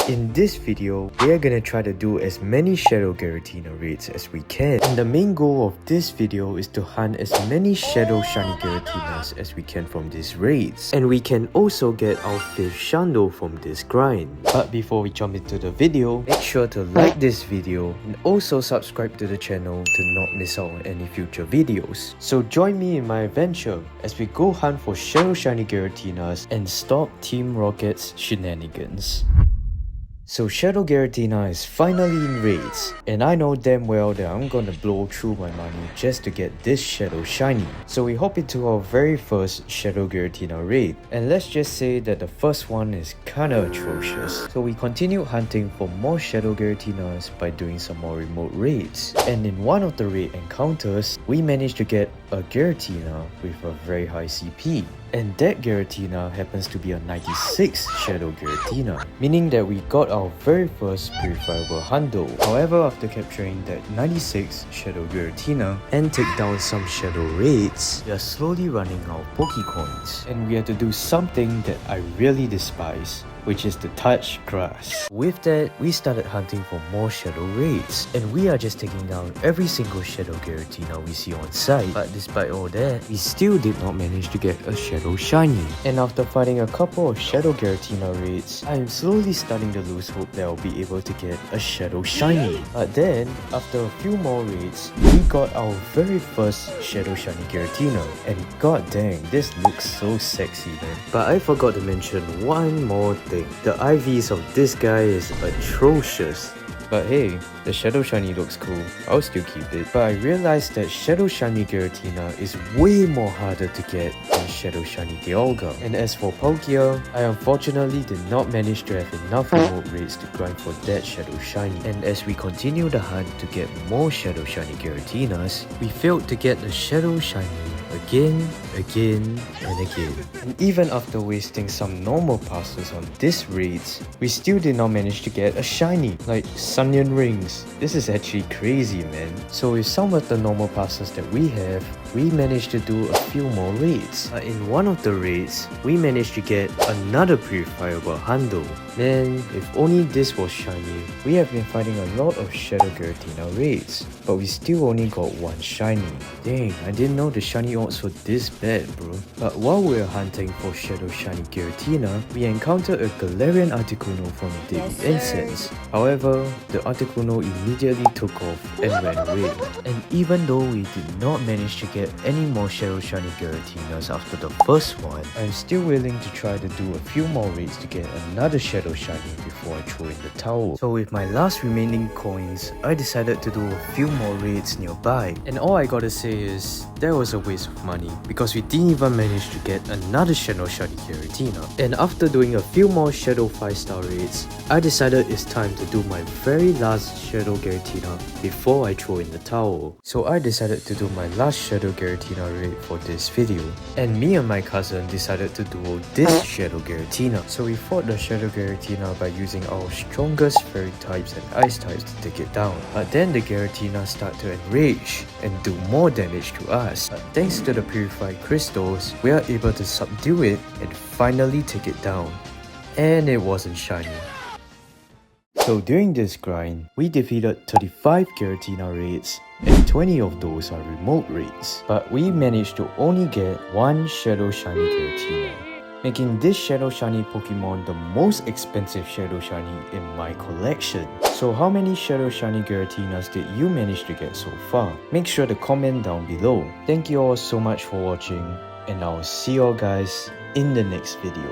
In this video, we are gonna try to do as many Shadow Giratina raids as we can. And the main goal of this video is to hunt as many Shadow Shiny Giratinas as we can from these raids. And we can also get our 5th Shundo from this grind. But before we jump into the video, make sure to like this video and also subscribe to the channel to not miss out on any future videos. So join me in my adventure as we go hunt for Shadow Shiny Giratinas and stop Team Rocket's shenanigans. So Shadow Giratina is finally in raids, and I know damn well that I'm gonna blow through my money just to get this Shadow Shiny. So we hop into our very first Shadow Giratina raid, and let's just say that the first one is kinda atrocious. So we continued hunting for more Shadow Giratinas by doing some more remote raids, and in one of the raid encounters, we managed to get a Giratina with a very high CP. And that Giratina happens to be a 96 Shadow Giratina, meaning that we got our very first Purifiable Hundo. However, after capturing that 96 Shadow Giratina and take down some Shadow Raids, we are slowly running out of Pokecoins. And we had to do something that I really despise, which is to touch grass. With that, we started hunting for more Shadow Raids, and we are just taking down every single Shadow Giratina we see on site. But despite all that, we still did not manage to get a Shadow Shiny. And after fighting a couple of Shadow Giratina raids, I am slowly starting to lose hope that I'll be able to get a Shadow Shiny. But then, after a few more raids, we got our very first Shadow Shiny Giratina, and god dang, this looks so sexy, man. But I forgot to mention one more thing. The IVs of this guy is atrocious. But hey, the Shadow Shiny looks cool, I'll still keep it. But I realized that Shadow Shiny Giratina is way more harder to get than Shadow Shiny Dialga. And as for Palkia, I unfortunately did not manage to have enough remote raids to grind for that Shadow Shiny. And as we continue the hunt to get more Shadow Shiny Giratinas, we failed to get the Shadow Shiny again and again. And even after wasting some normal passes on these raids, we still did not manage to get a shiny, like Sunyan Rings. This is actually crazy, man. So with some of the normal passes that we have, we managed to do a few more raids. In one of the raids, we managed to get another Purifiable Hundo. Man, if only this was shiny. We have been fighting a lot of Shadow Giratina raids, but we still only got one shiny. Dang, I didn't know the shiny odds were this bad, bro. But while we were hunting for Shadow Shiny Giratina, we encountered a Galarian Articuno from Daily Incense. However, the Articuno immediately took off and ran away. And even though we did not manage to get any more Shadow Shiny Giratinas after the first one, I'm still willing to try to do a few more raids to get another Shadow Shiny before I throw in the towel. So with my last remaining coins, I decided to do a few more raids nearby. And all I gotta say is, that was a waste of money because we didn't even manage to get another Shadow Shiny Giratina. And after doing a few more Shadow 5-star raids, I decided it's time to do my very last Shadow Giratina before I throw in the towel. So I decided to do my last Shadow Giratina raid for this video. And me and my cousin decided to duo this Shadow Giratina. So we fought the Shadow Giratina by using our strongest fairy types and ice types to take it down. But then the Giratina started to enrage and do more damage to us. But thanks to the purified crystals, we are able to subdue it and finally take it down. And it wasn't shiny. So during this grind, we defeated 35 Giratina raids, and 20 of those are remote raids. But we managed to only get one Shadow Shiny Giratina, making this Shadow Shiny Pokemon the most expensive Shadow Shiny in my collection. So how many Shadow Shiny Giratinas did you manage to get so far? Make sure to comment down below. Thank you all so much for watching, and I'll see you all guys in the next video.